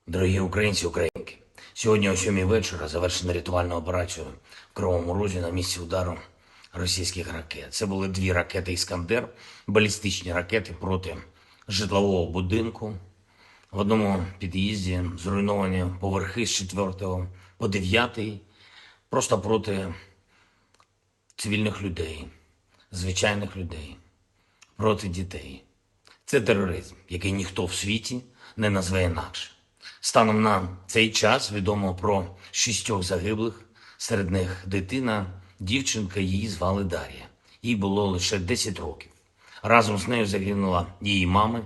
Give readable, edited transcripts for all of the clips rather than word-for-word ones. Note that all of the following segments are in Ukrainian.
Дорогі українці, українки, сьогодні о 7 вечора завершена рятувальна операція в Кривому Розі на місці удару російських ракет. Це були 2 ракети «Іскандер», балістичні ракети проти житлового будинку. В одному під'їзді зруйновані поверхи з 4 по 9, просто проти цивільних людей, звичайних людей, проти дітей. Це тероризм, який ніхто в світі не назве інакше. Станом на цей час відомо про 6 загиблих, серед них дитина, дівчинка, її звали Дар'я. Їй було лише 10 років. Разом з нею загинула її мама,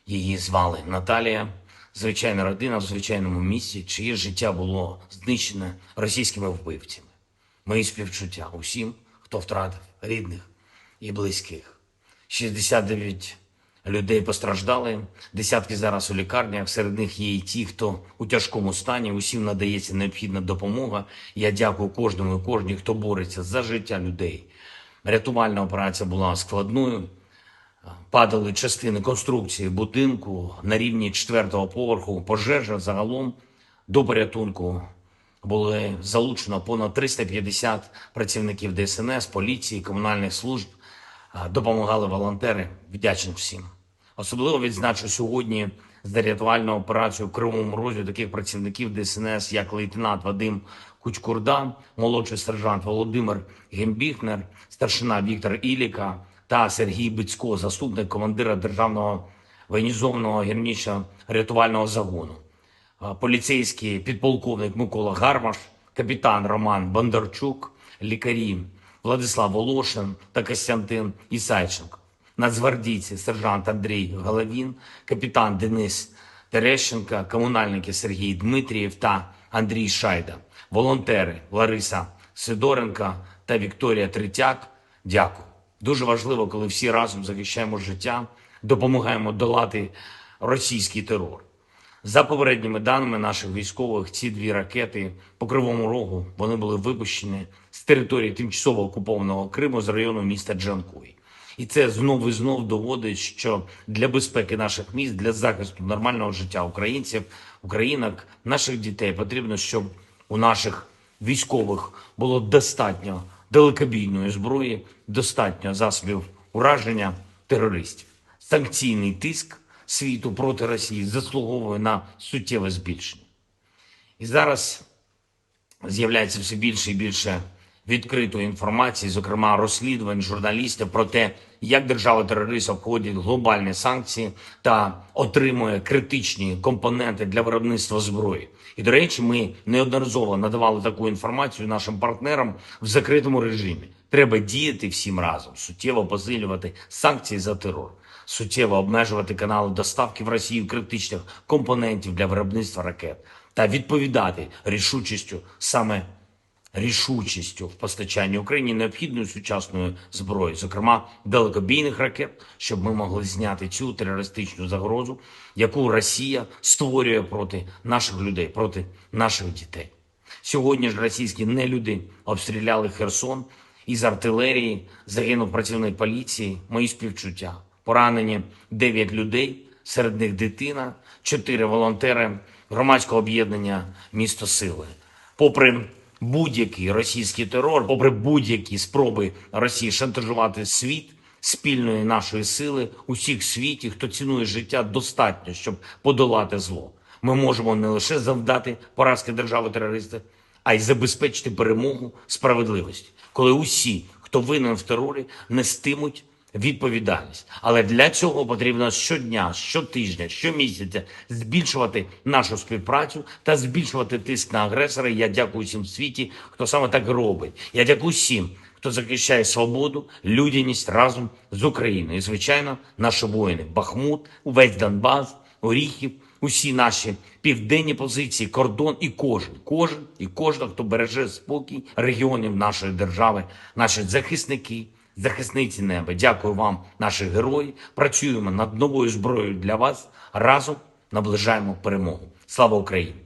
її звали Наталія. Звичайна родина в звичайному місці, чиє життя було знищене російськими вбивцями. Мої співчуття усім, хто втратив рідних і близьких. 69 людей постраждали, десятки зараз у лікарнях, серед них є і ті, хто у тяжкому стані, усім надається необхідна допомога. Я дякую кожному і кожній, хто бореться за життя людей. Рятувальна операція була складною, падали частини конструкції будинку на рівні 4-го поверху, пожежа загалом до порятунку. Були залучено понад 350 працівників ДСНС, поліції, комунальних служб. Допомагали волонтери, вдячний всім. Особливо відзначу сьогодні за рятувальну операцію в Кривому Розі таких працівників ДСНС, як лейтенант Вадим Кучкурда, молодший сержант Володимир Гембіхнер, старшина Віктор Іліка та Сергій Бицько, заступник командира Державного воєнізованого гірничо-рятувального загону, поліцейський підполковник Микола Гармаш, капітан Роман Бондарчук, лікарі Владислав Волошин та Костянтин Ісайченко, нацгвардійці сержант Андрій Головін, капітан Денис Терещенко, комунальники Сергій Дмитрієв та Андрій Шайда, волонтери Лариса Сидоренко та Вікторія Третяк. Дякую. Дуже важливо, коли всі разом захищаємо життя, допомагаємо долати російський терор. За попередніми даними наших військових, ці 2 ракети по Кривому Рогу, вони були випущені з території тимчасово окупованого Криму з району міста Джанкой. І це знов і знов доводить, що для безпеки наших міст, для захисту нормального життя українців, українок, наших дітей потрібно, щоб у наших військових було достатньо далекобійної зброї, достатньо засобів ураження терористів. Санкційний тиск світу проти Росії заслуговує на суттєве збільшення. І зараз з'являється все більше і більше відкритої інформації, зокрема розслідувань журналістів про те, як держава-терорист обходить глобальні санкції та отримує критичні компоненти для виробництва зброї. І, до речі, ми неодноразово надавали таку інформацію нашим партнерам в закритому режимі. Треба діяти всім разом, суттєво посилювати санкції за терор, суттєво обмежувати канали доставки в Росію критичних компонентів для виробництва ракет та відповідати рішучістю в постачанні Україні необхідної сучасної зброї, зокрема далекобійних ракет, щоб ми могли зняти цю терористичну загрозу, яку Росія створює проти наших людей, проти наших дітей. Сьогодні ж російські нелюди обстріляли Херсон, із артилерії загинув працівник поліції, мої співчуття. Поранені 9 людей, серед них дитина, 4 волонтери громадського об'єднання «Місто Сили». Попри будь-який російський терор, попри будь-які спроби Росії шантажувати світ, спільної нашої сили, усіх в світі, хто цінує життя, достатньо, щоб подолати зло. Ми можемо не лише завдати поразки держави-терориста, а й забезпечити перемогу справедливості, коли усі, хто винен в терорі, нестимуть відповідальність. Але для цього потрібно щодня, щотижня, щомісяця збільшувати нашу співпрацю та збільшувати тиск на агресора. Я дякую всім в світі, хто саме так робить. Я дякую всім, хто захищає свободу, людяність разом з Україною. І, звичайно, наші воїни. Бахмут, увесь Донбас, Оріхів, усі наші південні позиції, кордон і кожен і кожна, хто береже спокій регіонів нашої держави, наші захисники, захисниці неба. Дякую вам, наші герої. Працюємо над новою зброєю для вас. Разом наближаємо перемогу. Слава Україні!